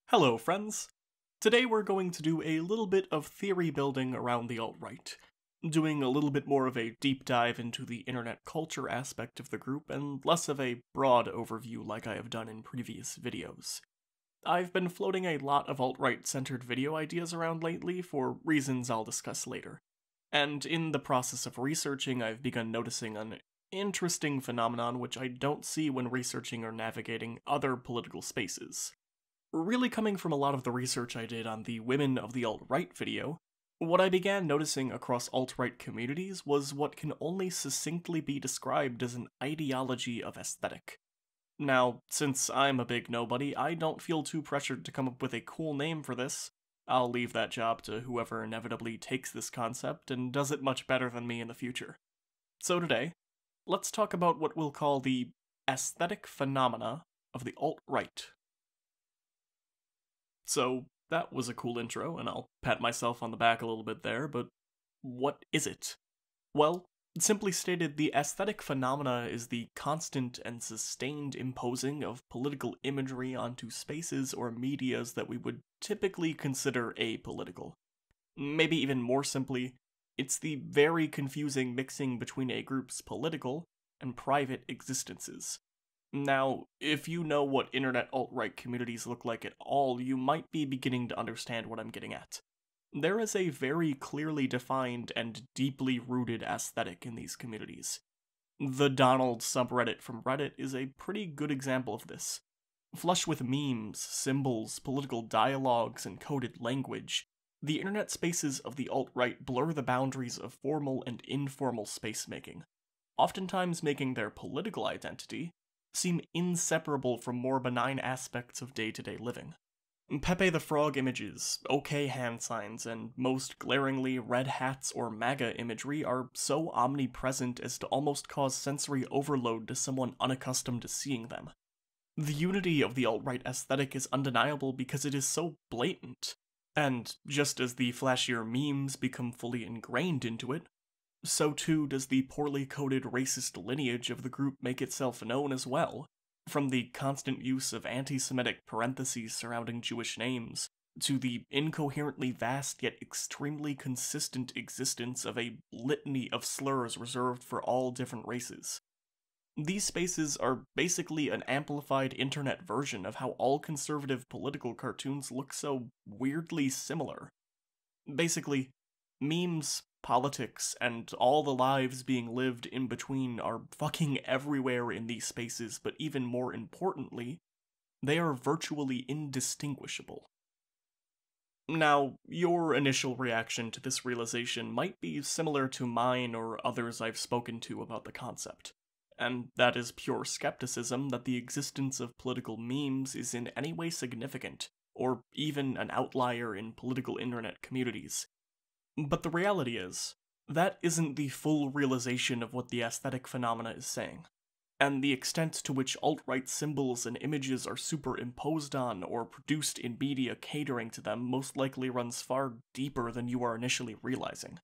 Hello, friends! Today we're going to do a little bit of theory building around the alt-right, doing a little bit more of a deep dive into the internet culture aspect of the group and less of a broad overview like I have done in previous videos. I've been floating a lot of alt-right centered video ideas around lately for reasons I'll discuss later, and in the process of researching I've begun noticing an interesting phenomenon which I don't see when researching or navigating other political spaces. Really coming from a lot of the research I did on the Women of the Alt-Right video, what I began noticing across alt-right communities was what can only succinctly be described as an ideology of aesthetic. Now, since I'm a big nobody, I don't feel too pressured to come up with a cool name for this. I'll leave that job to whoever inevitably takes this concept and does it much better than me in the future. So today, let's talk about what we'll call the aesthetic phenomena of the alt-right. So, that was a cool intro, and I'll pat myself on the back a little bit there, but what is it? Well, simply stated, the aesthetic phenomena is the constant and sustained imposing of political imagery onto spaces or medias that we would typically consider apolitical. Maybe even more simply, it's the very confusing mixing between a group's political and private existences. Now, if you know what internet alt-right communities look like at all, you might be beginning to understand what I'm getting at. There is a very clearly defined and deeply rooted aesthetic in these communities. The Donald subreddit from Reddit is a pretty good example of this. Flush with memes, symbols, political dialogues, and coded language, the internet spaces of the alt-right blur the boundaries of formal and informal space-making, oftentimes making their political identity seem inseparable from more benign aspects of day-to-day living. Pepe the Frog images, OK hand signs, and most glaringly red hats or MAGA imagery are so omnipresent as to almost cause sensory overload to someone unaccustomed to seeing them. The unity of the alt-right aesthetic is undeniable because it is so blatant, and just as the flashier memes become fully ingrained into it, so too does the poorly coded racist lineage of the group make itself known as well, from the constant use of anti-Semitic parentheses surrounding Jewish names, to the incoherently vast yet extremely consistent existence of a litany of slurs reserved for all different races. These spaces are basically an amplified internet version of how all conservative political cartoons look so weirdly similar. Basically, memes, politics, and all the lives being lived in between are fucking everywhere in these spaces, but even more importantly, they are virtually indistinguishable. Now, your initial reaction to this realization might be similar to mine or others I've spoken to about the concept, and that is pure skepticism that the existence of political memes is in any way significant, or even an outlier in political internet communities. But the reality is, that isn't the full realization of what the aesthetic phenomena is saying, and the extent to which alt-right symbols and images are superimposed on or produced in media catering to them most likely runs far deeper than you are initially realizing.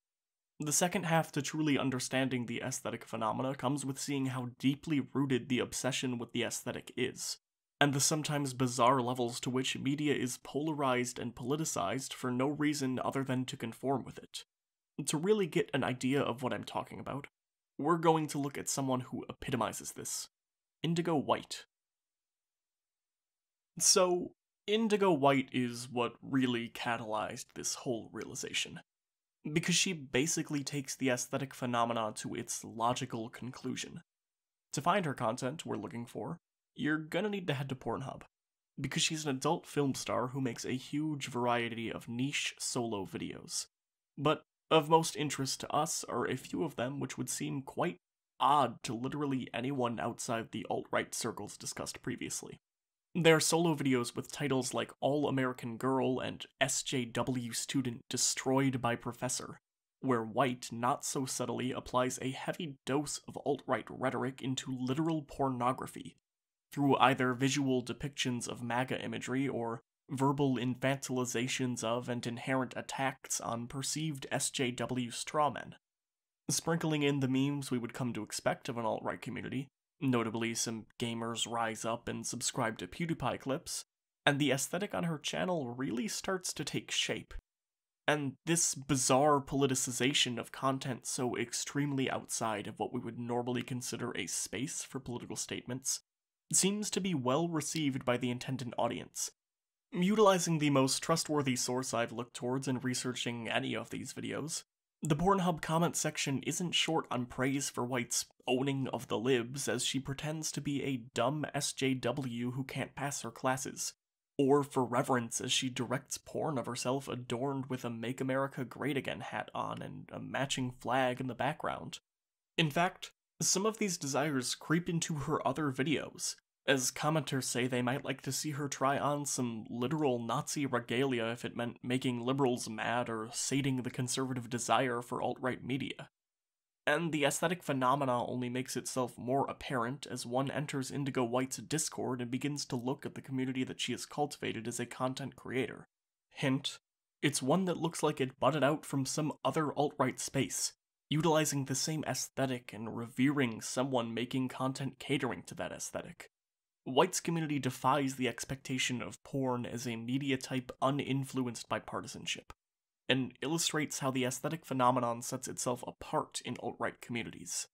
The second half to truly understanding the aesthetic phenomena comes with seeing how deeply rooted the obsession with the aesthetic is, and the sometimes bizarre levels to which media is polarized and politicized for no reason other than to conform with it. To really get an idea of what I'm talking about, we're going to look at someone who epitomizes this: Indigo White. So, Indigo White is what really catalyzed this whole realization, because she basically takes the aesthetic phenomena to its logical conclusion. To find her content we're looking for, you're gonna need to head to Pornhub, because she's an adult film star who makes a huge variety of niche solo videos. But of most interest to us are a few of them which would seem quite odd to literally anyone outside the alt-right circles discussed previously. They're solo videos with titles like All American Girl and SJW Student Destroyed by Professor, where White not so subtly applies a heavy dose of alt-right rhetoric into literal pornography, through either visual depictions of MAGA imagery or verbal infantilizations of and inherent attacks on perceived SJW strawmen. Sprinkling in the memes we would come to expect of an alt-right community, notably some gamers rise up and subscribe to PewDiePie clips, and the aesthetic on her channel really starts to take shape. And this bizarre politicization of content so extremely outside of what we would normally consider a space for political statements seems to be well received by the intended audience. Utilizing the most trustworthy source I've looked towards in researching any of these videos, the Pornhub comment section isn't short on praise for White's owning of the libs as she pretends to be a dumb SJW who can't pass her classes, or for reverence as she directs porn of herself adorned with a Make America Great Again hat on and a matching flag in the background. In fact, some of these desires creep into her other videos, as commenters say they might like to see her try on some literal Nazi regalia if it meant making liberals mad or sating the conservative desire for alt-right media. And the aesthetic phenomena only makes itself more apparent as one enters Indigo White's Discord and begins to look at the community that she has cultivated as a content creator. Hint, it's one that looks like it butted out from some other alt-right space, utilizing the same aesthetic and revering someone making content catering to that aesthetic. White's community defies the expectation of porn as a media type uninfluenced by partisanship, and illustrates how the aesthetic phenomenon sets itself apart in alt-right communities.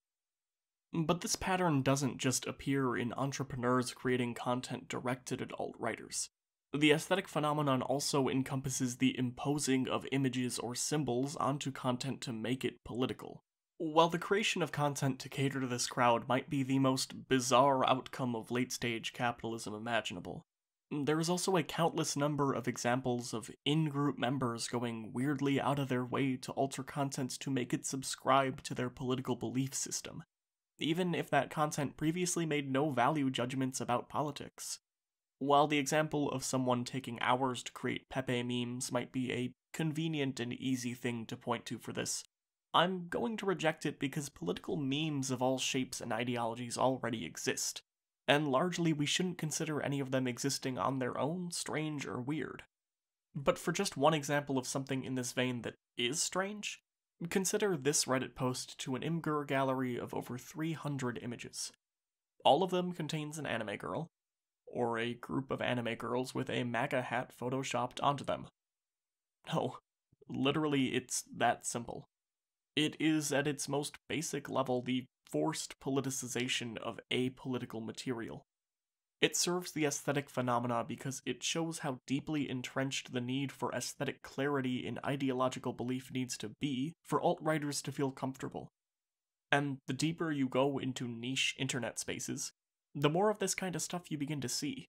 But this pattern doesn't just appear in entrepreneurs creating content directed at alt-righters. The aesthetic phenomenon also encompasses the imposing of images or symbols onto content to make it political. While the creation of content to cater to this crowd might be the most bizarre outcome of late-stage capitalism imaginable, there is also a countless number of examples of in-group members going weirdly out of their way to alter content to make it subscribe to their political belief system, even if that content previously made no value judgments about politics. While the example of someone taking hours to create Pepe memes might be a convenient and easy thing to point to for this, I'm going to reject it because political memes of all shapes and ideologies already exist, and largely we shouldn't consider any of them existing on their own strange or weird. But for just one example of something in this vein that is strange, consider this Reddit post to an Imgur gallery of over 300 images. All of them contains an anime girl, or a group of anime girls with a MAGA hat photoshopped onto them. No, literally it's that simple. It is, at its most basic level, the forced politicization of apolitical material. It serves the aesthetic phenomena because it shows how deeply entrenched the need for aesthetic clarity in ideological belief needs to be for alt-righters to feel comfortable. And the deeper you go into niche internet spaces, the more of this kind of stuff you begin to see.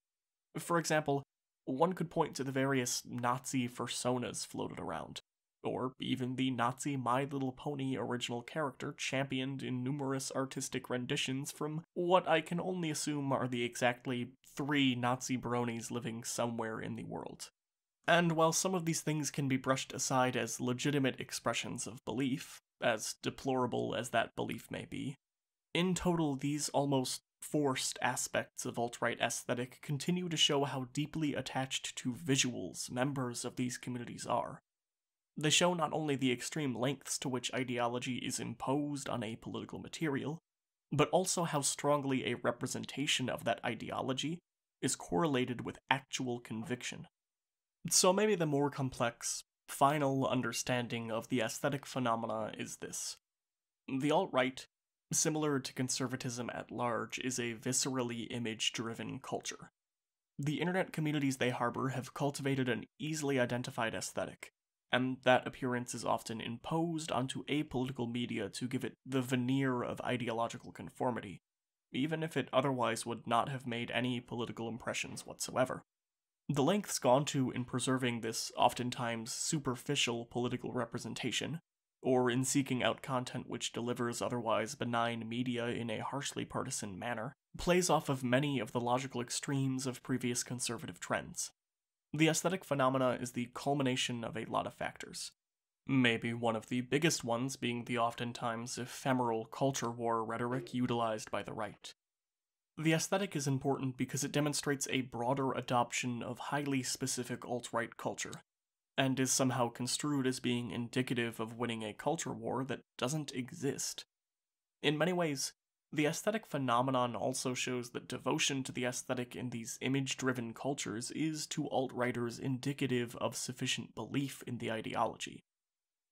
For example, one could point to the various Nazi personas floated around, or even the Nazi My Little Pony original character championed in numerous artistic renditions from what I can only assume are the exactly 3 Nazi bronies living somewhere in the world. And while some of these things can be brushed aside as legitimate expressions of belief, as deplorable as that belief may be, in total these almost forced aspects of alt-right aesthetic continue to show how deeply attached to visuals members of these communities are. They show not only the extreme lengths to which ideology is imposed on a political material, but also how strongly a representation of that ideology is correlated with actual conviction. So maybe the more complex, final understanding of the aesthetic phenomena is this. The alt-right, similar to conservatism at large, is a viscerally image-driven culture. The internet communities they harbor have cultivated an easily identified aesthetic, and that appearance is often imposed onto apolitical media to give it the veneer of ideological conformity, even if it otherwise would not have made any political impressions whatsoever. The lengths gone to in preserving this oftentimes superficial political representation, or in seeking out content which delivers otherwise benign media in a harshly partisan manner, plays off of many of the logical extremes of previous conservative trends. The aesthetic phenomena is the culmination of a lot of factors. Maybe one of the biggest ones being the oftentimes ephemeral culture war rhetoric utilized by the right. The aesthetic is important because it demonstrates a broader adoption of highly specific alt-right culture, and is somehow construed as being indicative of winning a culture war that doesn't exist. In many ways, the aesthetic phenomenon also shows that devotion to the aesthetic in these image-driven cultures is to alt-righters indicative of sufficient belief in the ideology.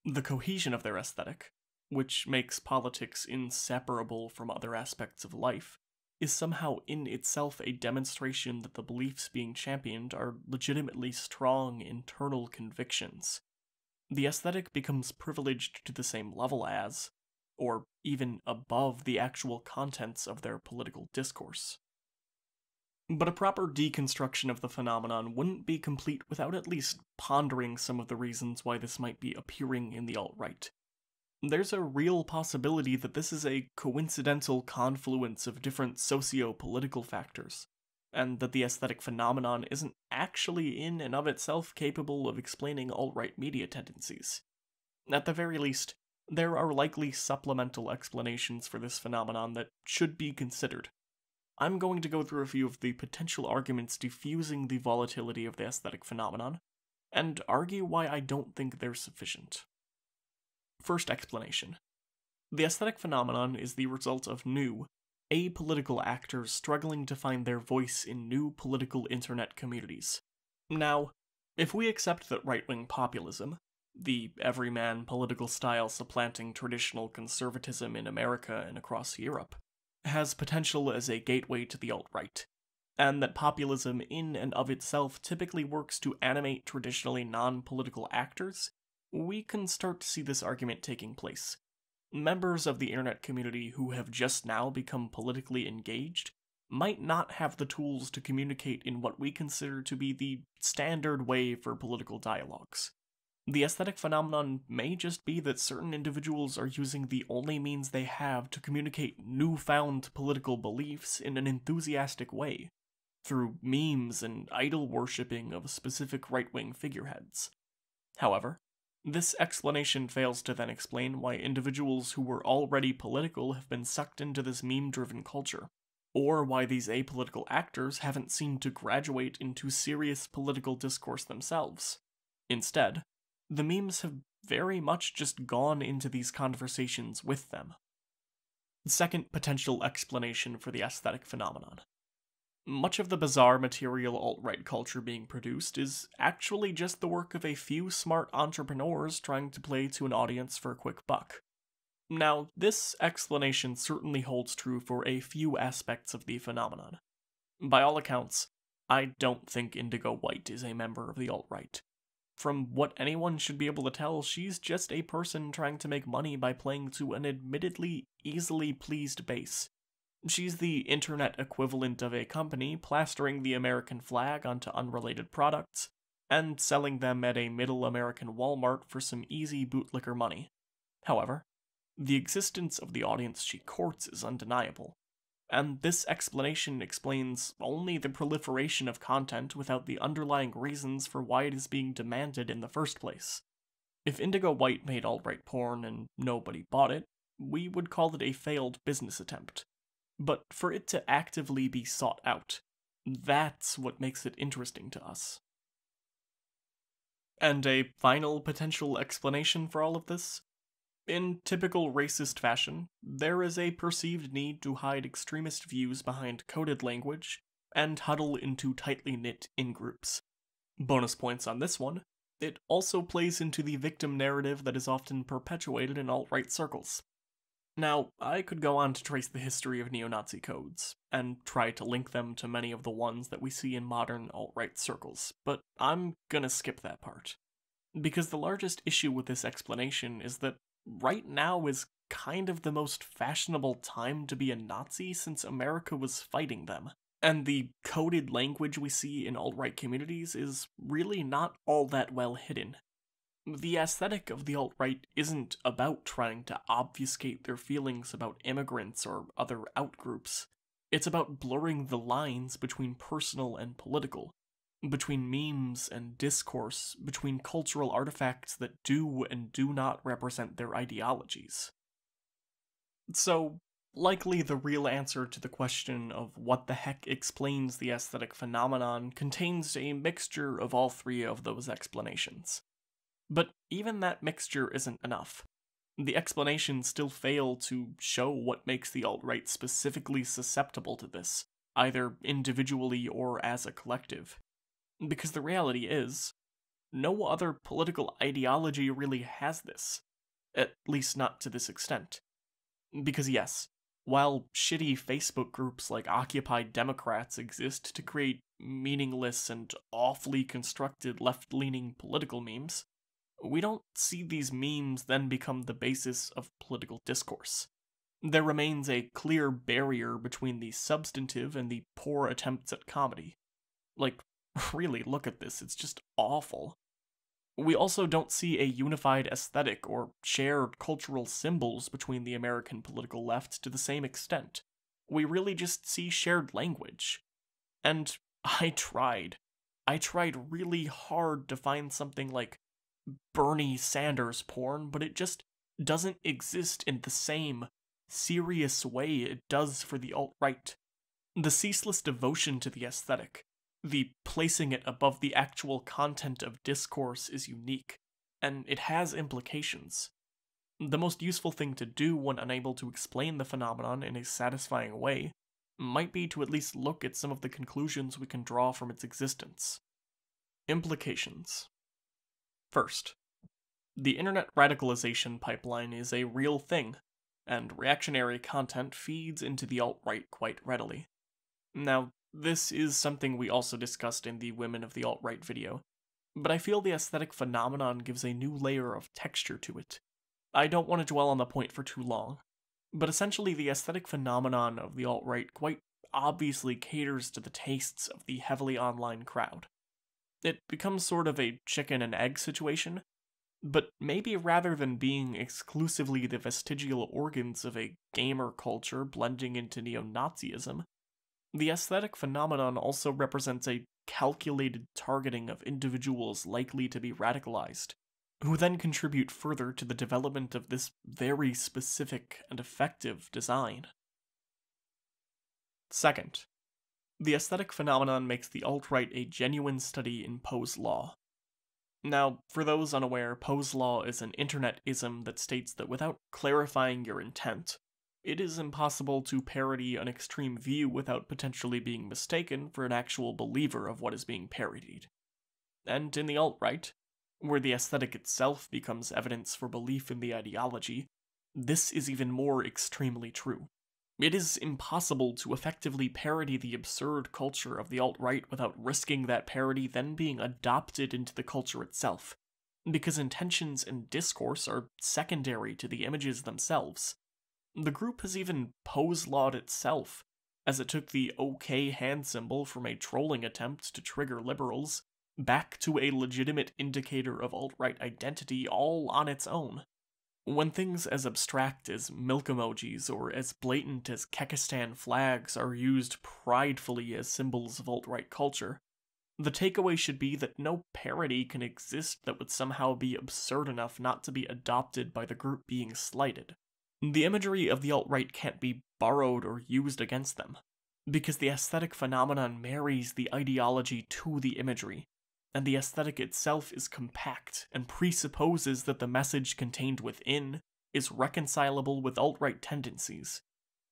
The cohesion of their aesthetic, which makes politics inseparable from other aspects of life, is somehow in itself a demonstration that the beliefs being championed are legitimately strong internal convictions. The aesthetic becomes privileged to the same level as, or even above, the actual contents of their political discourse. But a proper deconstruction of the phenomenon wouldn't be complete without at least pondering some of the reasons why this might be appearing in the alt-right. There's a real possibility that this is a coincidental confluence of different socio-political factors, and that the aesthetic phenomenon isn't actually in and of itself capable of explaining alt-right media tendencies. At the very least, there are likely supplemental explanations for this phenomenon that should be considered. I'm going to go through a few of the potential arguments diffusing the volatility of the aesthetic phenomenon, and argue why I don't think they're sufficient. First explanation. The aesthetic phenomenon is the result of new, apolitical actors struggling to find their voice in new political internet communities. Now, if we accept that right-wing populism, the everyman political style supplanting traditional conservatism in America and across Europe, has potential as a gateway to the alt-right, and that populism in and of itself typically works to animate traditionally non-political actors, we can start to see this argument taking place. Members of the internet community who have just now become politically engaged might not have the tools to communicate in what we consider to be the standard way for political dialogues. The aesthetic phenomenon may just be that certain individuals are using the only means they have to communicate newfound political beliefs in an enthusiastic way, through memes and idol-worshipping of specific right-wing figureheads. However, this explanation fails to then explain why individuals who were already political have been sucked into this meme-driven culture, or why these apolitical actors haven't seemed to graduate into serious political discourse themselves. Instead, the memes have very much just gone into these conversations with them. Second potential explanation for the aesthetic phenomenon. Much of the bizarre material alt-right culture being produced is actually just the work of a few smart entrepreneurs trying to play to an audience for a quick buck. Now, this explanation certainly holds true for a few aspects of the phenomenon. By all accounts, I don't think Indigo White is a member of the alt-right. From what anyone should be able to tell, she's just a person trying to make money by playing to an admittedly easily pleased base. She's the internet equivalent of a company plastering the American flag onto unrelated products, and selling them at a middle American Walmart for some easy bootlicker money. However, the existence of the audience she courts is undeniable, and this explanation explains only the proliferation of content without the underlying reasons for why it is being demanded in the first place. If Indigo White made alt-right porn and nobody bought it, we would call it a failed business attempt. But for it to actively be sought out, that's what makes it interesting to us. And a final potential explanation for all of this? In typical racist fashion, there is a perceived need to hide extremist views behind coded language and huddle into tightly knit in-groups. Bonus points on this one, it also plays into the victim narrative that is often perpetuated in alt-right circles. Now, I could go on to trace the history of neo-Nazi codes, and try to link them to many of the ones that we see in modern alt-right circles, but I'm gonna skip that part. Because the largest issue with this explanation is that right now is kind of the most fashionable time to be a Nazi since America was fighting them, and the coded language we see in alt-right communities is really not all that well hidden. The aesthetic of the alt-right isn't about trying to obfuscate their feelings about immigrants or other outgroups. It's about blurring the lines between personal and political, between memes and discourse, between cultural artifacts that do and do not represent their ideologies. So, likely the real answer to the question of what the heck explains the aesthetic phenomenon contains a mixture of all three of those explanations. But even that mixture isn't enough. The explanations still fail to show what makes the alt-right specifically susceptible to this, either individually or as a collective. Because the reality is, no other political ideology really has this. At least not to this extent. Because yes, while shitty Facebook groups like Occupy Democrats exist to create meaningless and awfully constructed left-leaning political memes, we don't see these memes then become the basis of political discourse. There remains a clear barrier between the substantive and the poor attempts at comedy. Like, really, look at this, it's just awful. We also don't see a unified aesthetic or shared cultural symbols between the American political left to the same extent. We really just see shared language. And I tried. I tried really hard to find something like Bernie Sanders porn, but it just doesn't exist in the same serious way it does for the alt-right. The ceaseless devotion to the aesthetic, the placing it above the actual content of discourse is unique, and it has implications. The most useful thing to do when unable to explain the phenomenon in a satisfying way might be to at least look at some of the conclusions we can draw from its existence. Implications. First, the internet radicalization pipeline is a real thing, and reactionary content feeds into the alt-right quite readily. Now, this is something we also discussed in the Women of the Alt-Right video, but I feel the aesthetic phenomenon gives a new layer of texture to it. I don't want to dwell on the point for too long, but essentially the aesthetic phenomenon of the alt-right quite obviously caters to the tastes of the heavily online crowd. It becomes sort of a chicken and egg situation, but maybe rather than being exclusively the vestigial organs of a gamer culture blending into neo-Nazism, the aesthetic phenomenon also represents a calculated targeting of individuals likely to be radicalized, who then contribute further to the development of this very specific and effective design. Second, the aesthetic phenomenon makes the alt-right a genuine study in Poe's law. Now, for those unaware, Poe's law is an internet-ism that states that without clarifying your intent, it is impossible to parody an extreme view without potentially being mistaken for an actual believer of what is being parodied. And in the alt-right, where the aesthetic itself becomes evidence for belief in the ideology, this is even more extremely true. It is impossible to effectively parody the absurd culture of the alt-right without risking that parody then being adopted into the culture itself, because intentions and discourse are secondary to the images themselves. The group has even Poe's-lawed itself, as it took the OK hand symbol from a trolling attempt to trigger liberals, back to a legitimate indicator of alt-right identity all on its own. When things as abstract as milk emojis or as blatant as Kekistan flags are used pridefully as symbols of alt-right culture, the takeaway should be that no parody can exist that would somehow be absurd enough not to be adopted by the group being slighted. The imagery of the alt-right can't be borrowed or used against them, because the aesthetic phenomenon marries the ideology to the imagery, and the aesthetic itself is compact and presupposes that the message contained within is reconcilable with alt-right tendencies.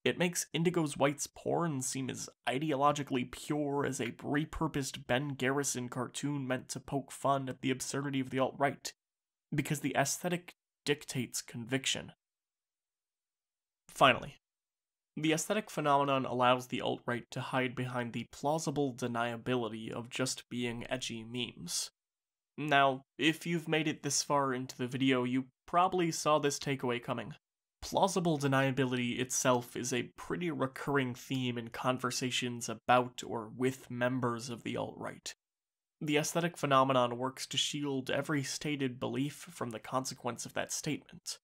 It makes Indigo White's porn seem as ideologically pure as a repurposed Ben Garrison cartoon meant to poke fun at the absurdity of the alt-right, because the aesthetic dictates conviction. Finally, the aesthetic phenomenon allows the alt-right to hide behind the plausible deniability of just being edgy memes. Now, if you've made it this far into the video, you probably saw this takeaway coming. Plausible deniability itself is a pretty recurring theme in conversations about or with members of the alt-right. The aesthetic phenomenon works to shield every stated belief from the consequence of that statement,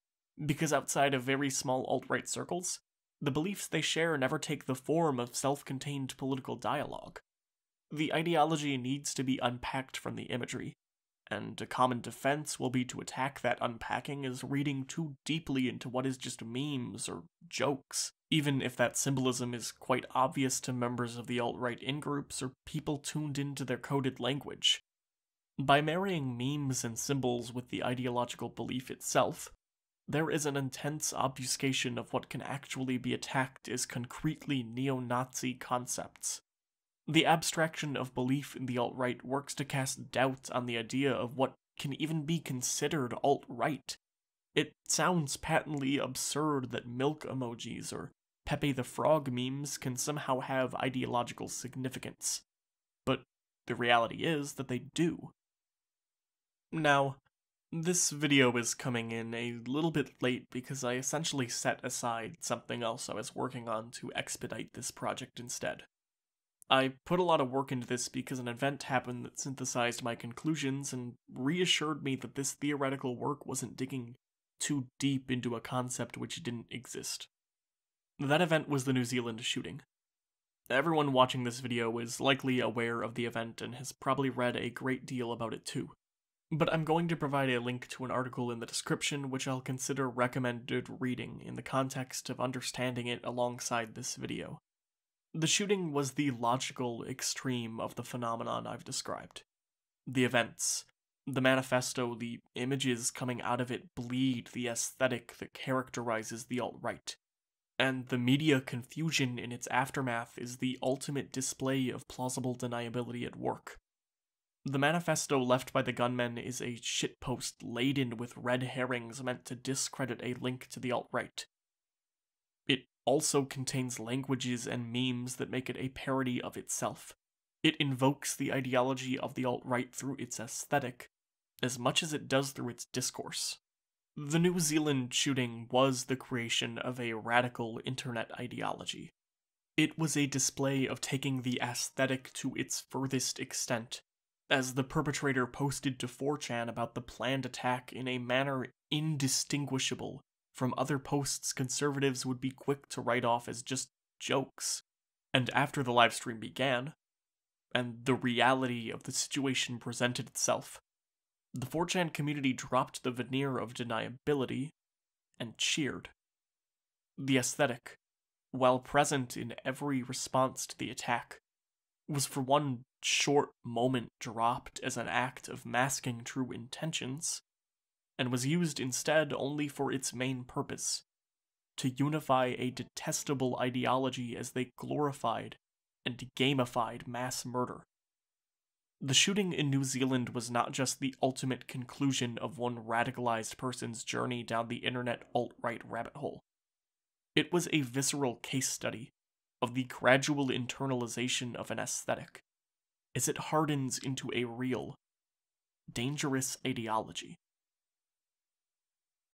because outside of very small alt-right circles, the beliefs they share never take the form of self-contained political dialogue. The ideology needs to be unpacked from the imagery, and a common defense will be to attack that unpacking as reading too deeply into what is just memes or jokes, even if that symbolism is quite obvious to members of the alt-right in-groups or people tuned into their coded language. By marrying memes and symbols with the ideological belief itself, there is an intense obfuscation of what can actually be attacked as concretely neo-Nazi concepts. The abstraction of belief in the alt-right works to cast doubt on the idea of what can even be considered alt-right. It sounds patently absurd that milk emojis or Pepe the Frog memes can somehow have ideological significance, but the reality is that they do. Now, this video is coming in a little bit late because I essentially set aside something else I was working on to expedite this project instead. I put a lot of work into this because an event happened that synthesized my conclusions and reassured me that this theoretical work wasn't digging too deep into a concept which didn't exist. That event was the New Zealand shooting. Everyone watching this video is likely aware of the event and has probably read a great deal about it too. But I'm going to provide a link to an article in the description which I'll consider recommended reading in the context of understanding it alongside this video. The shooting was the logical extreme of the phenomenon I've described. The events, the manifesto, the images coming out of it bleed the aesthetic that characterizes the alt-right. And the media confusion in its aftermath is the ultimate display of plausible deniability at work. The manifesto left by the gunmen is a shitpost laden with red herrings meant to discredit a link to the alt-right. It also contains languages and memes that make it a parody of itself. It invokes the ideology of the alt-right through its aesthetic, as much as it does through its discourse. The New Zealand shooting was the creation of a radical internet ideology. It was a display of taking the aesthetic to its furthest extent, as the perpetrator posted to 4chan about the planned attack in a manner indistinguishable from other posts conservatives would be quick to write off as just jokes. And after the livestream began, and the reality of the situation presented itself, the 4chan community dropped the veneer of deniability and cheered. The aesthetic, while present in every response to the attack, was for one short moment dropped as an act of masking true intentions, and was used instead only for its main purpose, to unify a detestable ideology as they glorified and gamified mass murder. The shooting in New Zealand was not just the ultimate conclusion of one radicalized person's journey down the internet alt-right rabbit hole. It was a visceral case study of the gradual internalization of an aesthetic, as it hardens into a real, dangerous ideology.